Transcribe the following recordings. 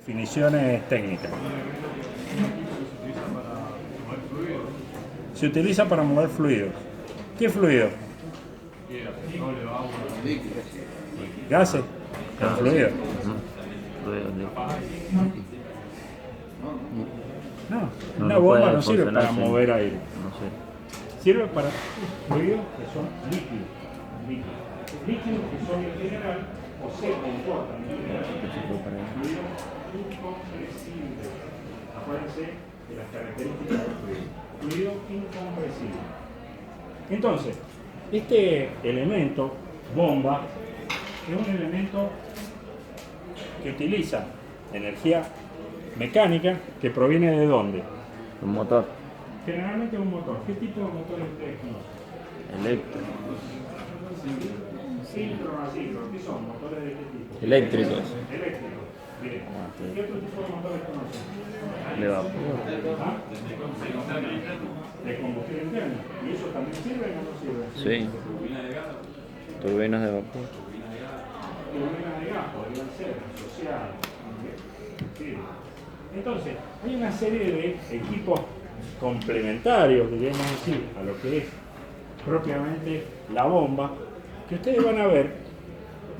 Definiciones técnicas. Se utiliza para mover fluidos. ¿Qué fluido? Gases. ¿Con fluido? No, una bomba no sirve para mover aire. Sirve para fluidos que son líquidos. Líquidos que son en general o se comportan en general. Fluidos incompresibles. Acuérdense de las características del fluido. Fluido incompresible. Entonces, este elemento, bomba, es un elemento que utiliza energía mecánica que proviene de ¿dónde? Un motor. Generalmente un motor. ¿Qué tipo de motores ustedes conocen? Eléctrico. Sincronaciclos. ¿Qué son? ¿Motores de qué tipo? Eléctricos. Eléctricos. Bien. ¿Qué otro tipo de motores conocen? De vapor. ¿Ah? De combustión interna. ¿Y eso también sirve o no sirve? Sí. Turbinas de vapor. Turbinas de gas podrían ser asociadas. Sí. Entonces, hay una serie de equipos complementarios, diríamos decir, a lo que es propiamente la bomba, que ustedes van a ver,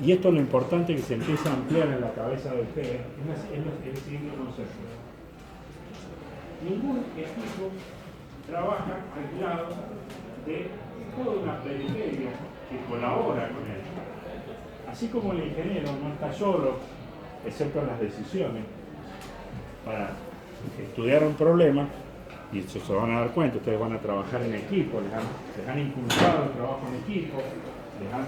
y esto es lo importante que se empieza a ampliar en la cabeza de ustedes, es el siguiente concepto. Ningún equipo trabaja al lado de toda una periferia que colabora con él. Así como el ingeniero no está solo, excepto en las decisiones, para estudiar un problema, y eso se van a dar cuenta, ustedes van a trabajar en equipo, les han inculcado el trabajo en equipo, les han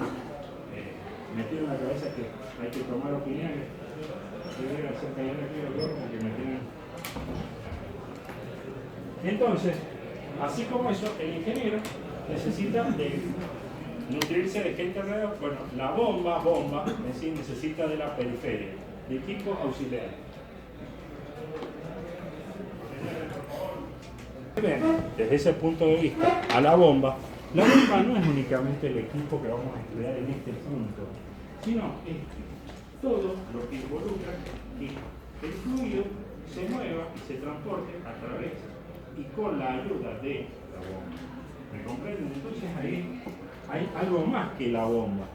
metido en la cabeza que hay que tomar opiniones, acerca de aquello porque me tienen. Entonces, así como eso, el ingeniero necesita de nutrirse de gente alrededor. Bueno, la bomba, en sí, necesita de la periferia, de equipos auxiliares. Bien, desde ese punto de vista, a la bomba no es únicamente el equipo que vamos a estudiar en este punto, sino es todo lo que involucra que el fluido se mueva y se transporte a través y con la ayuda de la bomba. ¿Me comprenden? Entonces ahí hay algo más que la bomba.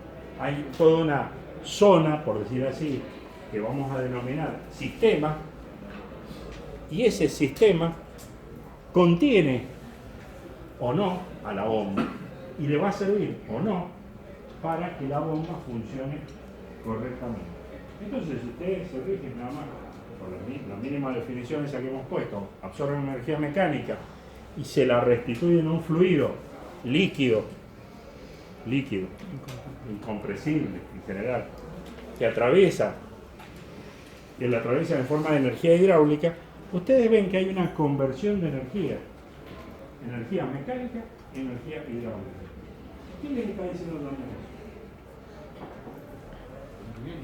Hay toda una zona, por decir así, que vamos a denominar sistema, y ese sistema contiene o no a la bomba y le va a servir o no para que la bomba funcione correctamente. Entonces, si ustedes se rigen nada más por la mínima definición esa que hemos puesto, absorben energía mecánica y se la restituyen a un fluido líquido, incompresible en general, que la atraviesa en forma de energía hidráulica, ustedes ven que hay una conversión de energía mecánica y energía hidráulica. ¿Qué les está diciendo también eso?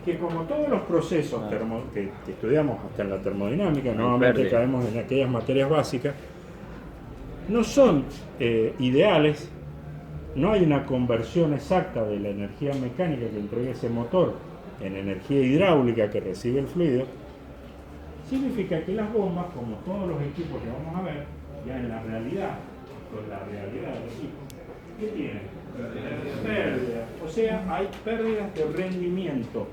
Que como todos los procesos que estudiamos hasta en la termodinámica, nuevamente caemos en aquellas materias básicas, no son ideales, no hay una conversión exacta de la energía mecánica que entrega ese motor en energía hidráulica que recibe el fluido. Significa que las bombas, como todos los equipos que vamos a ver, ya en la realidad, con la realidad del equipo, ¿qué tienen? Pérdidas. O sea, hay pérdidas de rendimiento.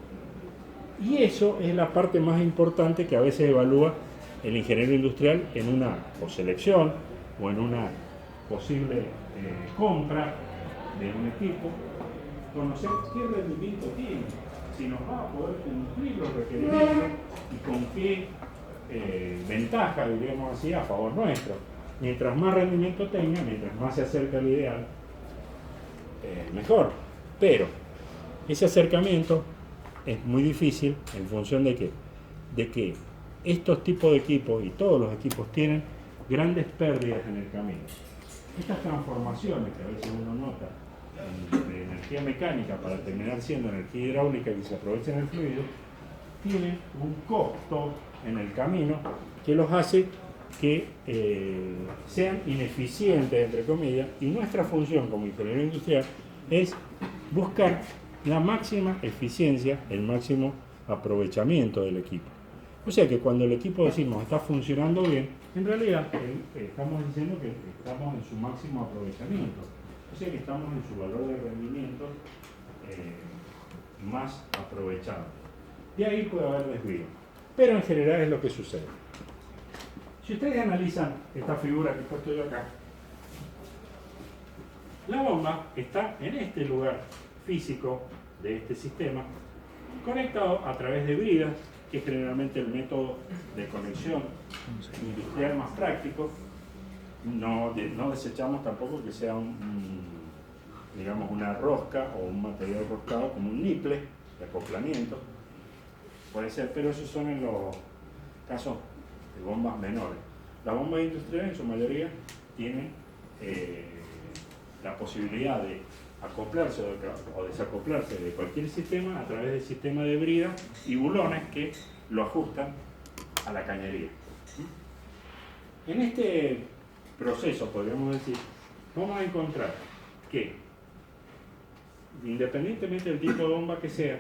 Y eso es la parte más importante que a veces evalúa el ingeniero industrial en una selección o en una posible compra de un equipo, conocer qué rendimiento tiene, si nos va a poder cumplir los requerimientos y con qué ventaja, diríamos así, a favor nuestro. Mientras más rendimiento tenga, mientras más se acerca al ideal, mejor. Pero ese acercamiento es muy difícil en función de que estos tipos de equipos y todos los equipos tienen grandes pérdidas en el camino. Estas transformaciones que a veces uno nota de energía mecánica para terminar siendo energía hidráulica y se aprovecha en el fluido, tienen un costo en el camino que los hace que sean ineficientes, entre comillas, y nuestra función como ingeniero industrial es buscar la máxima eficiencia, el máximo aprovechamiento del equipo. O sea que cuando el equipo decimos está funcionando bien, en realidad estamos diciendo que estamos en su máximo aprovechamiento. O sea que estamos en su valor de rendimiento más aprovechado. De ahí puede haber desvío. Pero en general es lo que sucede. Si ustedes analizan esta figura que he puesto yo acá, la bomba está en este lugar físico de este sistema, conectado a través de bridas, que es generalmente el método de conexión industrial más práctico. No desechamos tampoco que sea digamos una rosca o un material roscado como un niple de acoplamiento. Puede ser, pero esos son en los casos de bombas menores. Las bombas industriales en su mayoría tienen la posibilidad de acoplarse o desacoplarse de cualquier sistema a través del sistema de brida y bulones que lo ajustan a la cañería. En este proceso, podríamos decir, vamos a encontrar que, independientemente del tipo de bomba que sea,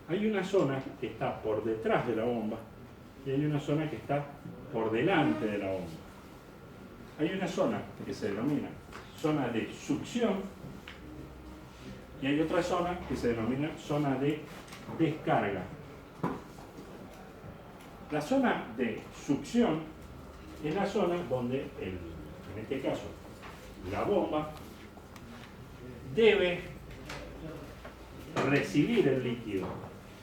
hay una zona que está por detrás de la bomba y hay una zona que está por delante de la bomba. Hay una zona que se denomina zona de succión y hay otra zona que se denomina zona de descarga. La zona de succión es la zona donde, en este caso, la bomba debe recibir el líquido.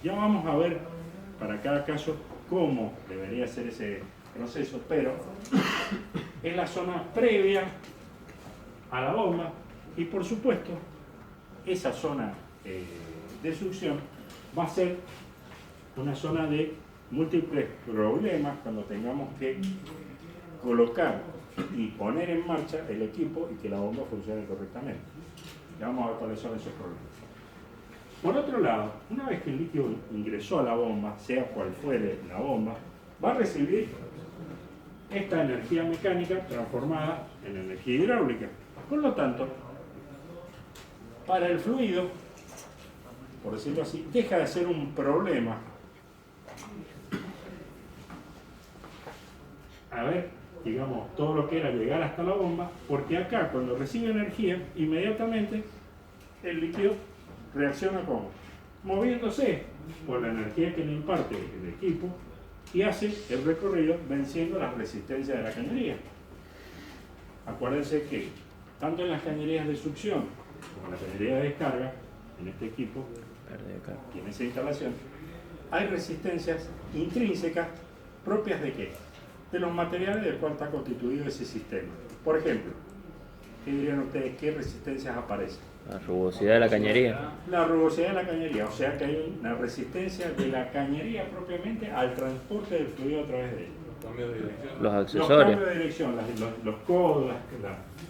Ya vamos a ver para cada caso cómo debería ser ese proceso, pero es la zona previa a la bomba y por supuesto esa zona de succión va a ser una zona de múltiples problemas cuando tengamos que colocar y poner en marcha el equipo y que la bomba funcione correctamente. Ya vamos a ver cuáles son esos problemas. Por otro lado, una vez que el líquido ingresó a la bomba, sea cual fuere la bomba, va a recibir esta energía mecánica transformada en energía hidráulica. Por lo tanto, para el fluido, por decirlo así, deja de ser un problema a ver, digamos, todo lo que era llegar hasta la bomba, porque acá cuando recibe energía, inmediatamente el líquido reacciona como moviéndose por la energía que le imparte el equipo y hace el recorrido venciendo las resistencias de la cañería. Acuérdense que tanto en las cañerías de succión como en la cañería de descarga, en este equipo y en esa instalación, hay resistencias intrínsecas propias de ¿qué? De los materiales del cual está constituido ese sistema. Por ejemplo, ¿qué dirían ustedes? ¿Qué resistencias aparecen? La rugosidad de la cañería. La rugosidad de la cañería, o sea que hay una resistencia de la cañería propiamente al transporte del fluido a través de ella. Los accesorios. Los cambios de dirección, los codos,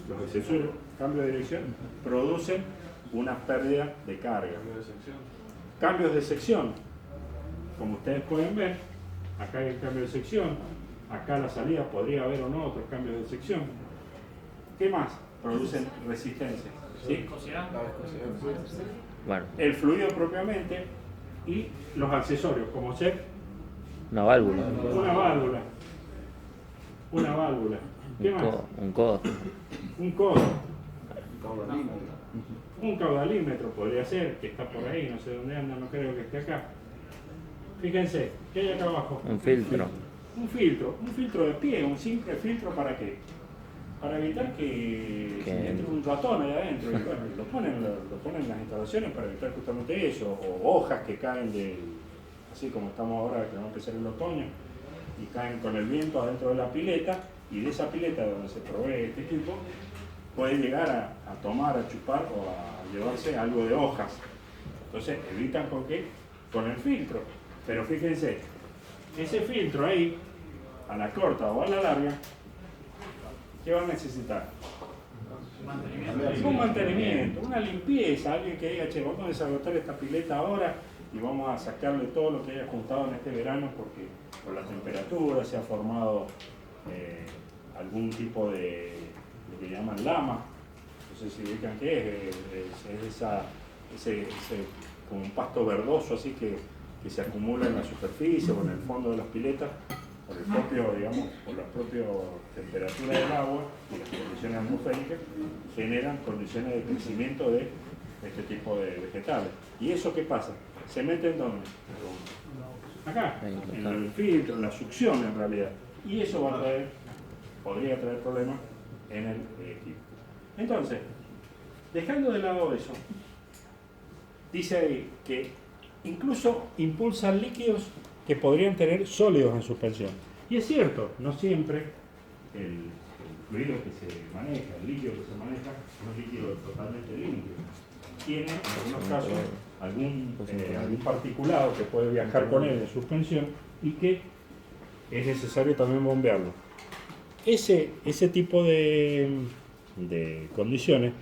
los accesorios, cambios de dirección, producen una pérdida de carga. Cambios de sección. Como ustedes pueden ver, acá hay el cambio de sección, acá a la salida podría haber o no otros cambios de sección. ¿Qué más? Producen resistencia. ¿Sí? Bueno, El fluido propiamente y los accesorios, como ser una válvula. Una válvula. ¿Qué más? Un codo. Un codo. Un caudalímetro podría ser, que está por ahí, no sé dónde anda, no creo que esté acá. Fíjense, ¿qué hay acá abajo? Un filtro. Un filtro de pie, un simple filtro ¿para qué? Para evitar que entre un ratón allá adentro. Y bueno, lo ponen en las instalaciones para evitar justamente eso, o hojas que caen así como estamos ahora, que va a empezar el otoño, y caen con el viento adentro de la pileta, y de esa pileta donde se provee este equipo, puede llegar a tomar, a chupar o a llevarse algo de hojas. Entonces evitan ¿con qué? Con el filtro. Pero fíjense, ese filtro ahí, a la corta o a la larga, ¿qué va a necesitar? Un mantenimiento, una limpieza, alguien que diga, che, vamos a desagotar esta pileta ahora y vamos a sacarle todo lo que haya juntado en este verano porque por la temperatura se ha formado algún tipo de lo que llaman lama. No sé si ubican qué es ese como un pasto verdoso así que que se acumula en la superficie o en el fondo de las piletas por el propio, digamos, por la propia temperatura del agua y las condiciones atmosféricas, generan condiciones de crecimiento de este tipo de vegetales. ¿Y eso qué pasa? ¿Se mete en dónde? Acá, en el filtro, en la succión en realidad. Y eso va a traer, podría traer problemas en el equipo. Entonces, dejando de lado eso, dice ahí que incluso impulsan líquidos que podrían tener sólidos en suspensión. Y es cierto, no siempre el fluido que se maneja, el líquido que se maneja, no es líquido totalmente limpio. Tiene en algunos casos algún particulado que puede viajar con él en suspensión y que es necesario también bombearlo. Ese tipo de condiciones,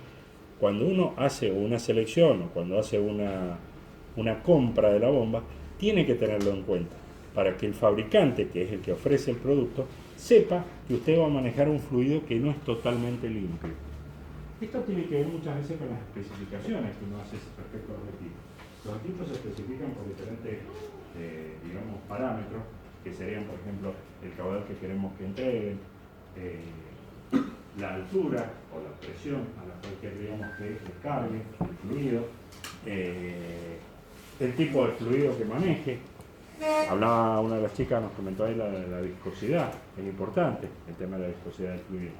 cuando uno hace una selección o cuando hace una compra de la bomba, tiene que tenerlo en cuenta para que el fabricante, que es el que ofrece el producto, sepa que usted va a manejar un fluido que no es totalmente limpio. Esto tiene que ver muchas veces con las especificaciones que uno hace respecto a los equipos. Los equipos se especifican por diferentes, digamos, parámetros, que serían, por ejemplo, el caudal que queremos que entreguen, la altura o la presión a la cual querríamos que descargue el fluido, el tipo de fluido que maneje. Hablaba una de las chicas, nos comentó ahí la viscosidad, es importante el tema de la viscosidad del fluido.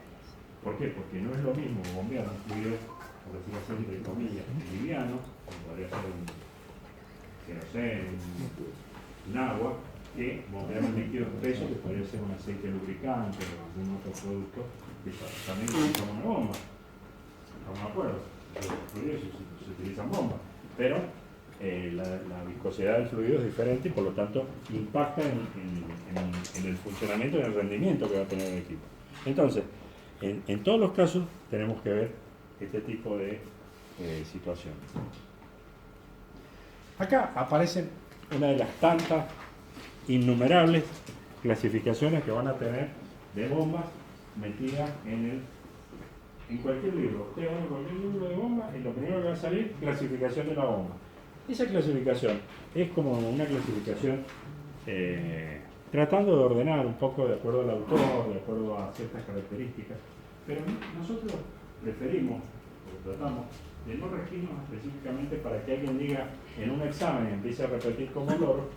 ¿Por qué? Porque no es lo mismo bombear un fluido, por decirlo así, entre comillas, liviano, como podría ser un agua, que bombear un líquido espeso, que podría ser un aceite lubricante o algún otro producto que también utiliza una bomba. Estamos de acuerdo, los fluidos se utilizan bombas, pero la viscosidad del fluido es diferente y por lo tanto impacta en el funcionamiento y en el rendimiento que va a tener el equipo. Entonces, en todos los casos tenemos que ver este tipo de situaciones. Acá aparecen una de las tantas innumerables clasificaciones que van a tener de bombas metidas en cualquier libro. Usted va a cualquier libro de bomba y lo primero que va a salir, clasificación de la bomba. Esa clasificación es como una clasificación tratando de ordenar un poco de acuerdo al autor, de acuerdo a ciertas características, pero nosotros preferimos, o tratamos, de no regirnos específicamente para que alguien diga en un examen, empiece a repetir como loro,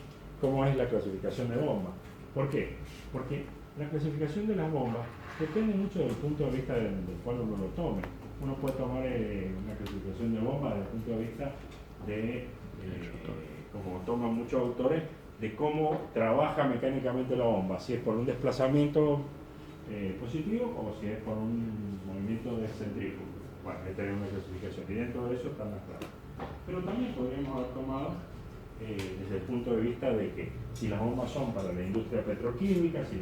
cómo es la clasificación de bombas. ¿Por qué? Porque la clasificación de las bombas depende mucho del punto de vista del cual uno lo tome. Uno puede tomar una clasificación de bombas desde el punto de vista de, como toman muchos autores, de cómo trabaja mecánicamente la bomba, si es por un desplazamiento positivo o si es por un movimiento de centrífugo. Bueno, hay que tener una clasificación y dentro de eso está más claro. Pero también podríamos haber tomado desde el punto de vista de que si las bombas son para la industria petroquímica, si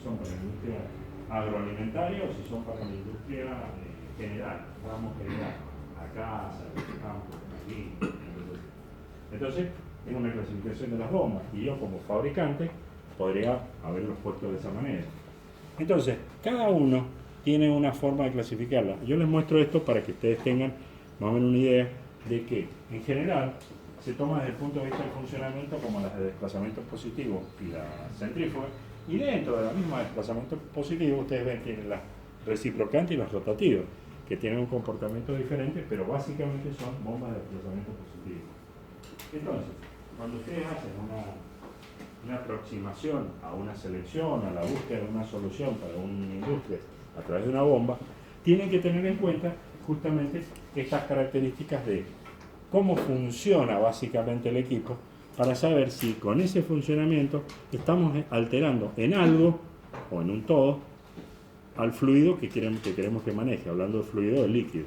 son para la industria agroalimentaria o si son para la industria general, ramos general, a casa, a campo, aquí. Entonces, es una clasificación de las bombas y yo como fabricante podría haberlos puesto de esa manera. Entonces, cada uno tiene una forma de clasificarla. Yo les muestro esto para que ustedes tengan más o menos una idea de que, en general, se toma desde el punto de vista del funcionamiento como las de desplazamiento positivo y la centrífuga, y dentro de la misma desplazamiento positivo ustedes ven tienen las reciprocantes y las rotativas, que tienen un comportamiento diferente, pero básicamente son bombas de desplazamiento positivo. Entonces, cuando ustedes hacen una aproximación a una selección, a la búsqueda de una solución para una industria a través de una bomba, tienen que tener en cuenta justamente estas características de cómo funciona básicamente el equipo para saber si con ese funcionamiento estamos alterando en algo o en un todo al fluido que queremos que maneje, hablando de fluido del líquido.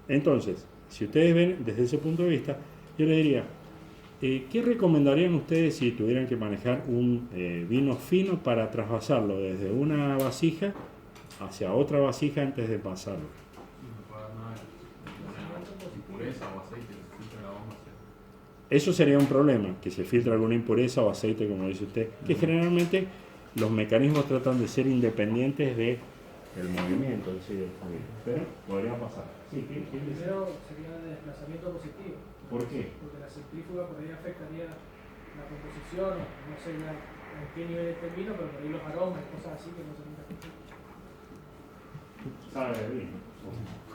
Entonces, si ustedes ven desde ese punto de vista, yo les diría, ¿qué recomendarían ustedes si tuvieran que manejar un vino fino para trasvasarlo desde una vasija hacia otra vasija antes de pasarlo? Eso sería un problema, que se filtre alguna impureza o aceite, como dice usted, que generalmente los mecanismos tratan de ser independientes del movimiento, es decir, del fluido, pero podría pasar. Sí, Primero sería de desplazamiento positivo. ¿Por qué? Porque la centrífuga por ahí afectaría la composición, o no sé ya en qué nivel está el vino, pero por ahí los aromas y cosas así que no se nunca. Sabe de vino.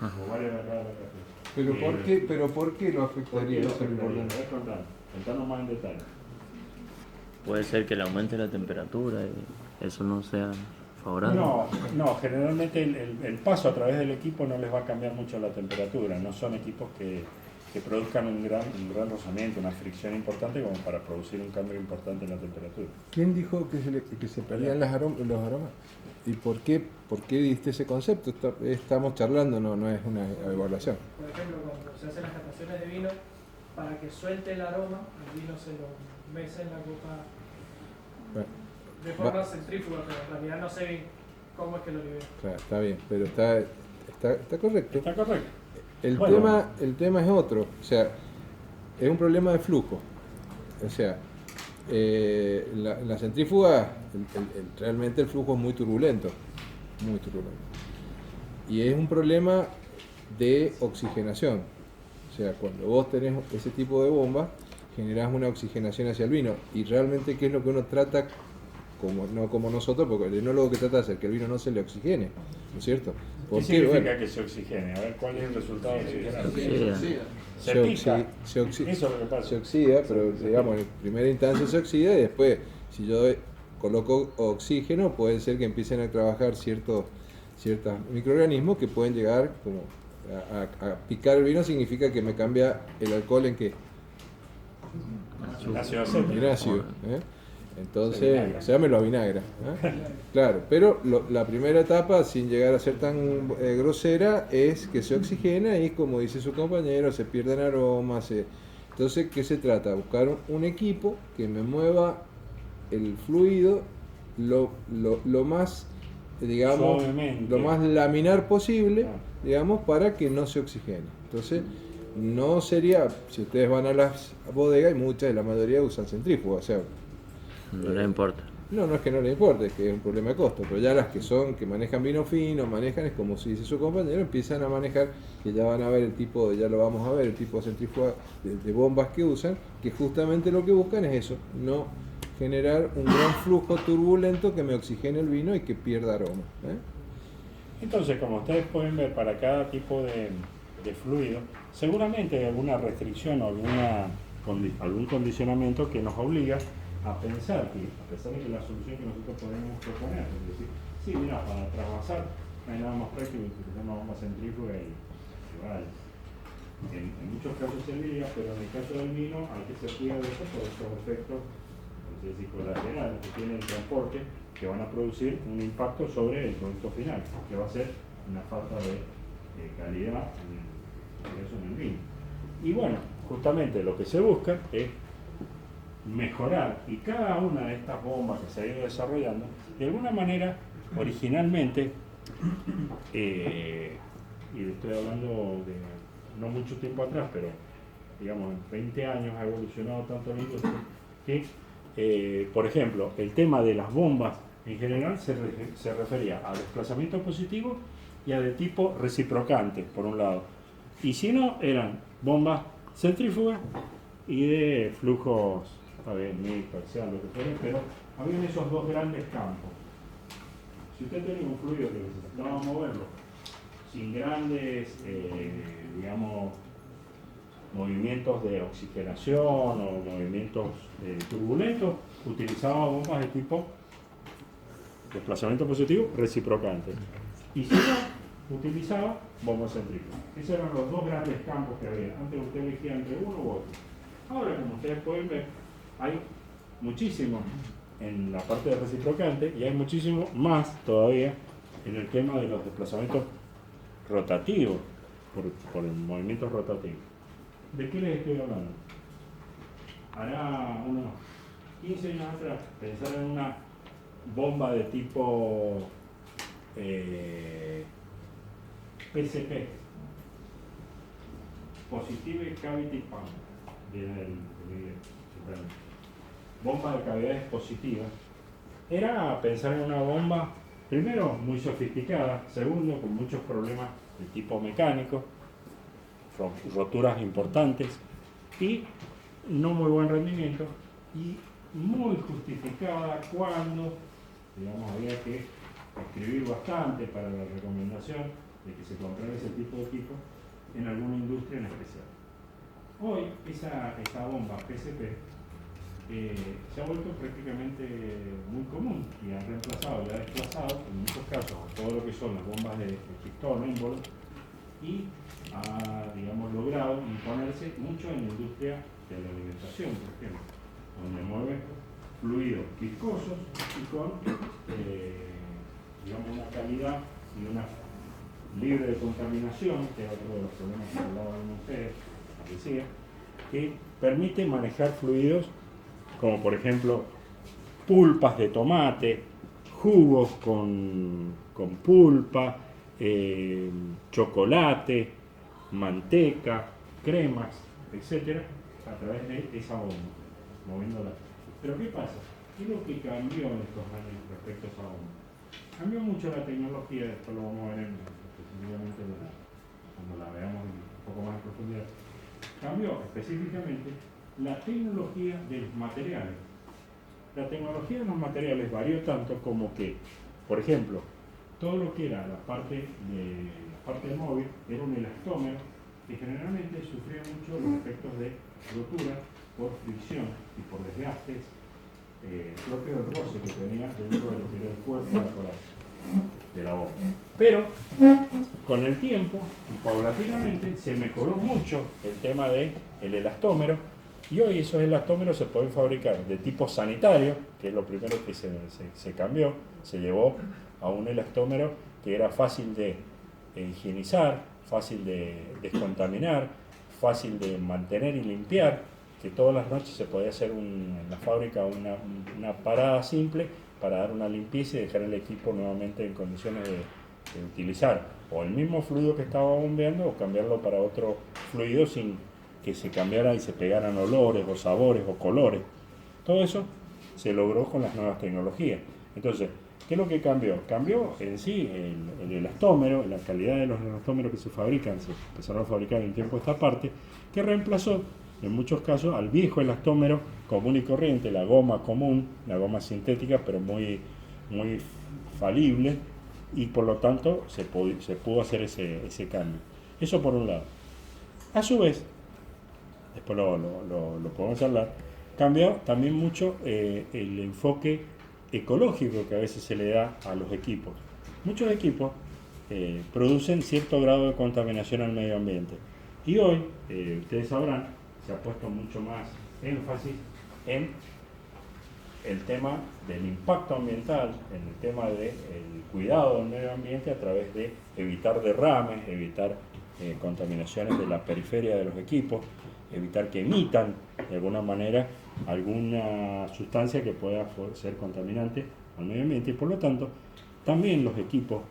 O varias de acá de la café. Pero ¿por qué lo afectaría? Eso es lo importante. Contanos más en detalle. Puede ser que le aumente la temperatura y eso no sea favorable. No, generalmente el paso a través del equipo no les va a cambiar mucho la temperatura. No son equipos que produzcan un gran rozamiento, una fricción importante como para producir un cambio importante en la temperatura. ¿Quién dijo que se perdían los aromas? ¿Y por qué diste ese concepto? Estamos charlando, no es una evaluación. Por ejemplo, cuando se hacen las cataciones de vino, para que suelte el aroma, el vino se lo mece en la copa de forma centrífuga, pero en realidad no sé bien cómo es que lo libera. Claro, está bien, pero está correcto. Está correcto. El tema es otro, o sea, es un problema de flujo. O sea, la centrífuga, realmente el flujo es muy turbulento. Y es un problema de oxigenación. O sea, cuando vos tenés ese tipo de bomba, generás una oxigenación hacia el vino. Y realmente, ¿qué es lo que uno trata? No como nosotros, porque el enólogo que trata de hacer que el vino no se le oxigene, ¿no es cierto? ¿Qué significa que se oxigene? A ver, ¿cuál es el resultado de oxigenación? Se oxida. Eso es lo que pasa. Se oxida, pero digamos, en primera instancia se oxida y después, si yo coloco oxígeno, puede ser que empiecen a trabajar ciertos microorganismos que pueden llegar como a picar el vino. Significa que me cambia el alcohol en qué? Ácido acético. Entonces, o sea, me lo avinagra. Claro, pero la primera etapa, sin llegar a ser tan grosera, es que se oxigena y, como dice su compañero, se pierden aromas. Entonces, ¿qué se trata? Buscar un equipo que me mueva el fluido lo más, digamos, lo más laminar posible, digamos, para que no se oxigene. Entonces, no sería, si ustedes van a las bodegas, y la mayoría usan centrífuga, o sea, no le importa. No es que no le importe, es que es un problema de costo, pero ya las que manejan vino fino, es como si dice su compañero, empiezan a manejar, que ya van a ver ya lo vamos a ver, el tipo de centrífuga de bombas que usan, que justamente lo que buscan es eso, no generar un gran flujo turbulento que me oxigene el vino y que pierda aroma. Entonces, como ustedes pueden ver, para cada tipo de fluido, seguramente hay alguna restricción o algún condicionamiento que nos obliga a pensar que, a pesar de que la solución que nosotros podemos proponer, es decir, sí, mira, para trasvasar no hay nada más práctico que utilizar una bomba centrífuga y vale. En muchos casos serviría, pero en el caso del vino hay que ser cuidadoso por estos efectos, por así decir, colaterales que tiene el transporte, que van a producir un impacto sobre el producto final, que va a ser una falta de calidad en el vino. Y bueno, justamente lo que se busca es mejorar, y cada una de estas bombas que se ha ido desarrollando, de alguna manera, originalmente, y estoy hablando de no mucho tiempo atrás, pero digamos en 20 años ha evolucionado tanto la industria, que, por ejemplo, el tema de las bombas en general se refería a desplazamiento positivo y a de tipo reciprocante, por un lado, y si no, eran bombas centrífugas y de flujos parcial, lo que fuera, pero habían esos dos grandes campos. Si usted tenía un fluido que necesitaba moverlo sin grandes, digamos, movimientos de oxigenación o movimientos turbulentos, utilizaba bombas de tipo desplazamiento positivo reciprocante. Y si no, utilizaba bombas centrífugas. Esos eran los dos grandes campos que había. Antes usted elegía entre uno u otro. Ahora, como ustedes pueden ver, hay muchísimo en la parte de reciprocante y hay muchísimo más todavía en el tema de los desplazamientos rotativos, por el movimiento rotativo. ¿De qué les estoy hablando? Hará unos 15 años atrás, pensar en una bomba de tipo PCP, Positive Cavity Pump, viene el bomba de cavidades positivas, era pensar en una bomba, primero, muy sofisticada, segundo, con muchos problemas de tipo mecánico, roturas importantes, y no muy buen rendimiento y muy justificada cuando, digamos, había que escribir bastante para la recomendación de que se comprara ese tipo de equipo en alguna industria en especial. Hoy esa bomba PCP se ha vuelto prácticamente muy común y ha reemplazado, ya ha desplazado en muchos casos a todo lo que son las bombas de pistón, émbolo, y ha, digamos, logrado imponerse mucho en la industria de la alimentación, por ejemplo, donde mueve fluidos viscosos y con digamos, una calidad y una libre de contaminación, que es otro de los problemas que hablaban ustedes, decía, que permite manejar fluidos como por ejemplo pulpas de tomate, jugos con pulpa, chocolate, manteca, cremas, etcétera, a través de esa bomba, moviéndola. Pero ¿qué pasa? ¿Qué es lo que cambió en estos años respecto a esa bomba? Cambió mucho la tecnología, esto lo vamos a ver específicamente cuando la veamos un poco más en profundidad. Cambió específicamente la tecnología de los materiales. La tecnología de los materiales varió tanto como que, por ejemplo, todo lo que era la parte del móvil era un elastómero que generalmente sufría mucho los efectos de rotura por fricción y por desgastes propio del roce que tenía dentro de lo que era el cuerpo de la bomba. Pero con el tiempo y paulatinamente se mejoró mucho el tema del elastómero y hoy esos elastómeros se pueden fabricar de tipo sanitario, que es lo primero que se cambió, se llevó a un elastómero que era fácil de higienizar, fácil de descontaminar, fácil de mantener y limpiar, que todas las noches se podía hacer en la fábrica una parada simple para dar una limpieza y dejar el equipo nuevamente en condiciones de utilizar o el mismo fluido que estaba bombeando o cambiarlo para otro fluido sin que se cambiara y se pegaran olores o sabores o colores. Todo eso se logró con las nuevas tecnologías. Entonces, ¿qué es lo que cambió? Cambió en sí el elastómero, la calidad de los elastómeros que se fabrican, se empezaron a fabricar en tiempo esta parte, que reemplazó en muchos casos al viejo elastómero común y corriente, la goma común, la goma sintética, pero muy, muy falible, y por lo tanto se pudo hacer ese cambio. Eso por un lado. A su vez, después lo podemos hablar, cambió también mucho el enfoque ecológico que a veces se le da a los equipos. Muchos equipos producen cierto grado de contaminación al medio ambiente. Y hoy, ustedes sabrán, se ha puesto mucho más énfasis en el tema del impacto ambiental, en el tema del cuidado del medio ambiente a través de evitar derrames, evitar contaminaciones de la periferia de los equipos, evitar que emitan de alguna manera alguna sustancia que pueda ser contaminante al medio ambiente y por lo tanto también los equipos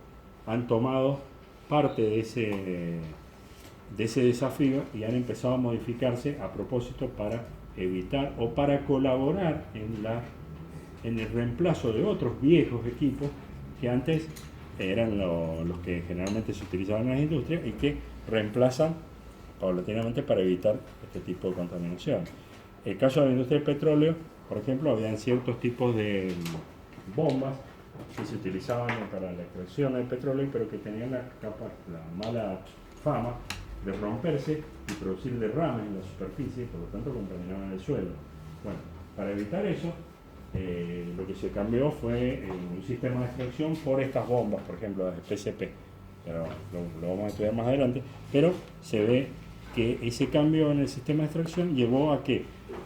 han tomado parte de ese desafío y han empezado a modificarse a propósito para evitar o para colaborar en el reemplazo de otros viejos equipos que antes eran los que generalmente se utilizaban en las industrias y que reemplazan paulatinamente para evitar este tipo de contaminación. El caso de la industria del petróleo, por ejemplo, habían ciertos tipos de bombas que se utilizaban para la extracción del petróleo, pero que tenían la mala fama de romperse y producir derrames en la superficie, por lo tanto contaminaban el suelo. Bueno, para evitar eso, lo que se cambió fue un sistema de extracción por estas bombas, por ejemplo, las PCP. Pero lo vamos a estudiar más adelante, pero se ve que ese cambio en el sistema de extracción llevó a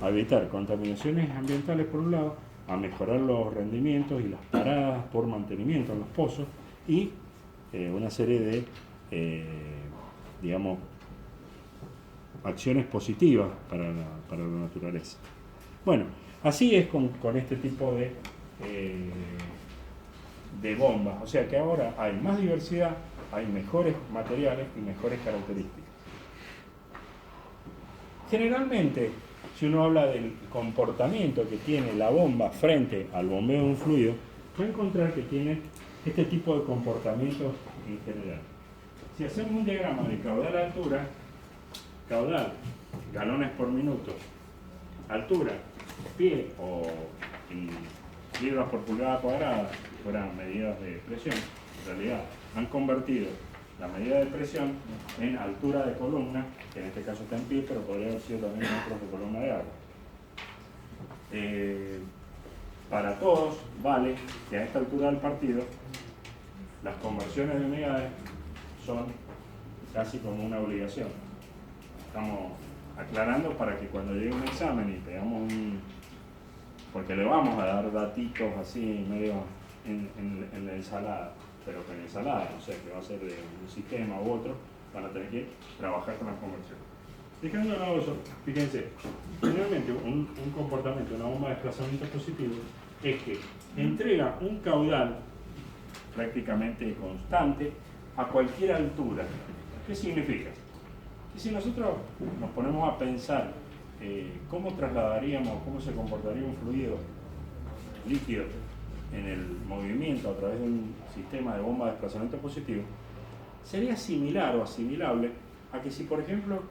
evitar contaminaciones ambientales por un lado, a mejorar los rendimientos y las paradas por mantenimiento en los pozos y una serie de digamos acciones positivas para la naturaleza. Bueno, así es con este tipo de bombas, o sea que ahora hay más diversidad, hay mejores materiales y mejores características. Generalmente, si uno habla del comportamiento que tiene la bomba frente al bombeo de un fluido, puede encontrar que tiene este tipo de comportamientos en general. Si hacemos un diagrama de caudal-altura, caudal galones por minuto, altura, pie o en libras por pulgada cuadrada, fueran medidas de presión, en realidad han convertido la medida de presión en altura de columna, que en este caso está en pie, pero podría haber sido también metros de columna de agua. Para todos vale que a esta altura del partido las conversiones de unidades son casi como una obligación. Estamos aclarando para que cuando llegue un examen y pegamos porque le vamos a dar datitos así medio en la ensalada, pero que en la ensalada, no sé, que va a ser de un sistema u otro, van a tener que trabajar con las conversiones. Dejando de lado eso, fíjense, generalmente un comportamiento, una bomba de desplazamiento positivo, es que entrega un caudal prácticamente constante a cualquier altura. ¿Qué significa? Que si nosotros nos ponemos a pensar cómo trasladaríamos, cómo se comportaría un fluido líquido en el movimiento a través de un sistema de bomba de desplazamiento positivo, sería similar o asimilable a que si, por ejemplo,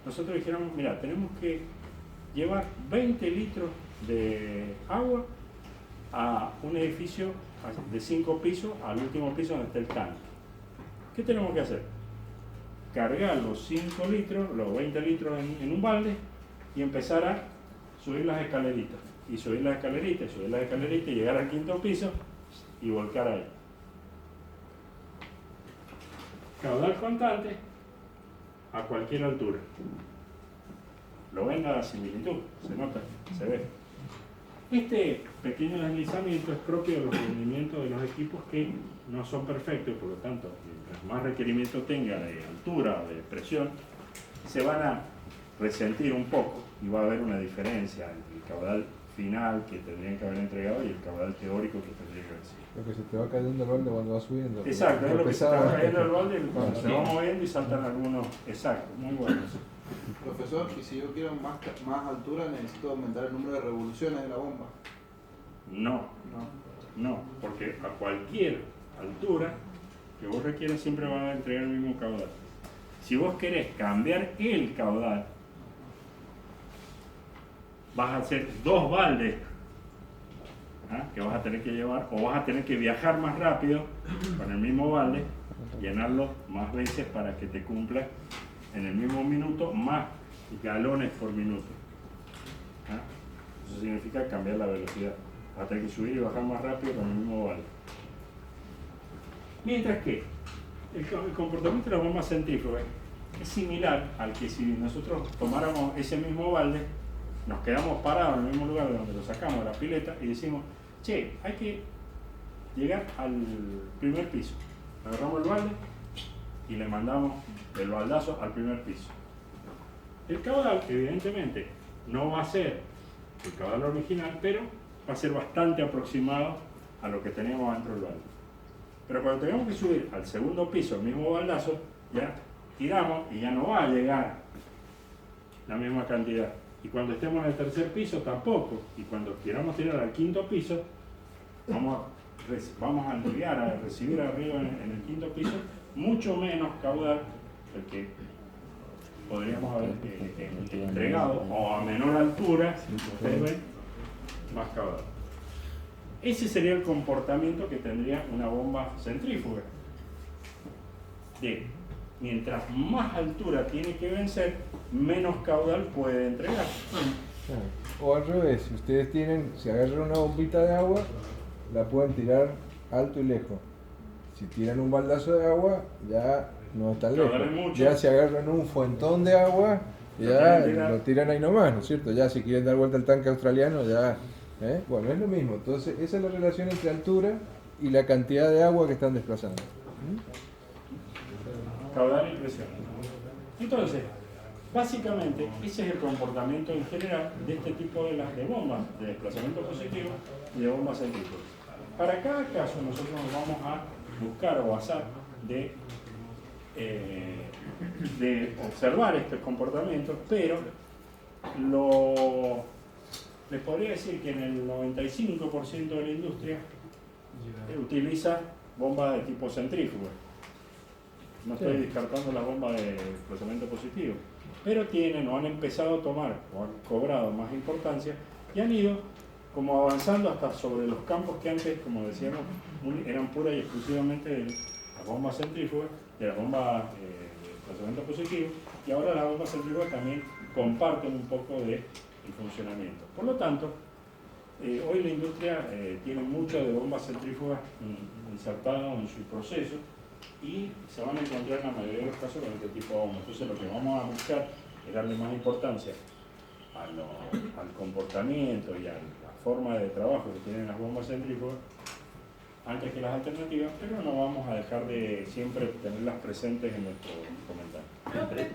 nosotros dijéramos, mira, tenemos que llevar 20 litros de agua a un edificio de 5 pisos al último piso donde está el tanque. ¿Qué tenemos que hacer? Cargar los 5 litros, los 20 litros en un balde y empezar a subir las escaleritas. Y subir las escaleritas, subir las escaleritas y llegar al 5.º piso y volcar ahí. Caudal constante a cualquier altura. ¿Lo ven la similitud? ¿Se nota? ¿Se ve? Este pequeño deslizamiento es propio de los rendimientos de los equipos que no son perfectos, por lo tanto, mientras más requerimiento tenga de altura, de presión, se van a resentir un poco y va a haber una diferencia entre el caudal final que tendrían que haber entregado y el caudal teórico que tendría que haber sido. Lo que se te va cayendo el balde cuando va subiendo. Exacto, es lo que se te va cayendo el balde cuando se va sí. moviendo y saltan algunos. Exacto, muy bueno. Profesor, y si yo quiero más altura, necesito aumentar el número de revoluciones de la bomba. No, porque a cualquier altura que vos requieras siempre va a entregar el mismo caudal. Si vos querés cambiar el caudal, vas a hacer 2 baldes que vas a tener que llevar, o vas a tener que viajar más rápido con el mismo balde, llenarlo más veces para que te cumpla en el mismo minuto más galones por minuto. Eso significa cambiar la velocidad. Vas a tener que subir y bajar más rápido con el mismo balde. Mientras que el comportamiento de la bomba centrífuga es similar al que si nosotros tomáramos ese mismo balde, nos quedamos parados en el mismo lugar de donde lo sacamos, la pileta, y decimos, che, hay que llegar al primer piso. Agarramos el balde y le mandamos el baldazo al primer piso. El caudal, evidentemente, no va a ser el caudal original, pero va a ser bastante aproximado a lo que teníamos dentro del balde. Pero cuando tengamos que subir al segundo piso el mismo baldazo, ya tiramos y ya no va a llegar la misma cantidad. Y cuando estemos en el tercer piso tampoco. Y cuando queramos tirar al 5.º piso, vamos a enviar a recibir arriba en el 5.º piso mucho menos caudal del que podríamos haber entregado, o a menor altura, ustedes ven, más caudal. Ese sería el comportamiento que tendría una bomba centrífuga. Mientras más altura tiene que vencer, menos caudal puede entregar. O al revés, si ustedes si agarran una bombita de agua, la pueden tirar alto y lejos. Si tiran un baldazo de agua, ya no está lejos. Ya si agarran un fuentón de agua, ya lo tiran ahí nomás, ¿no es cierto? Ya si quieren dar vuelta al tanque australiano, ya... Bueno, es lo mismo. Entonces, esa es la relación entre altura y la cantidad de agua que están desplazando. Caudal y presión. Entonces, básicamente, ese es el comportamiento en general de este tipo de bombas de desplazamiento positivo y de bombas centrífugas. Para cada caso, nosotros nos vamos a buscar o basar de observar estos comportamientos, pero les podría decir que en el 95% de la industria utiliza bombas de tipo centrífuga. No estoy descartando la bomba de desplazamiento positivo, pero tienen o han empezado a tomar o han cobrado más importancia y han ido como avanzando hasta sobre los campos que antes, como decíamos, eran pura y exclusivamente de las bombas centrífugas, de las bombas de desplazamiento positivo, y ahora las bombas centrífugas también comparten un poco de funcionamiento. Por lo tanto, hoy la industria tiene mucho de bombas centrífugas insertadas en su proceso y se van a encontrar en la mayoría de los casos con este tipo de bombas. Entonces lo que vamos a buscar es darle más importancia al comportamiento y a la forma de trabajo que tienen las bombas centrífugas antes que las alternativas, pero no vamos a dejar de siempre tenerlas presentes en nuestro comentario.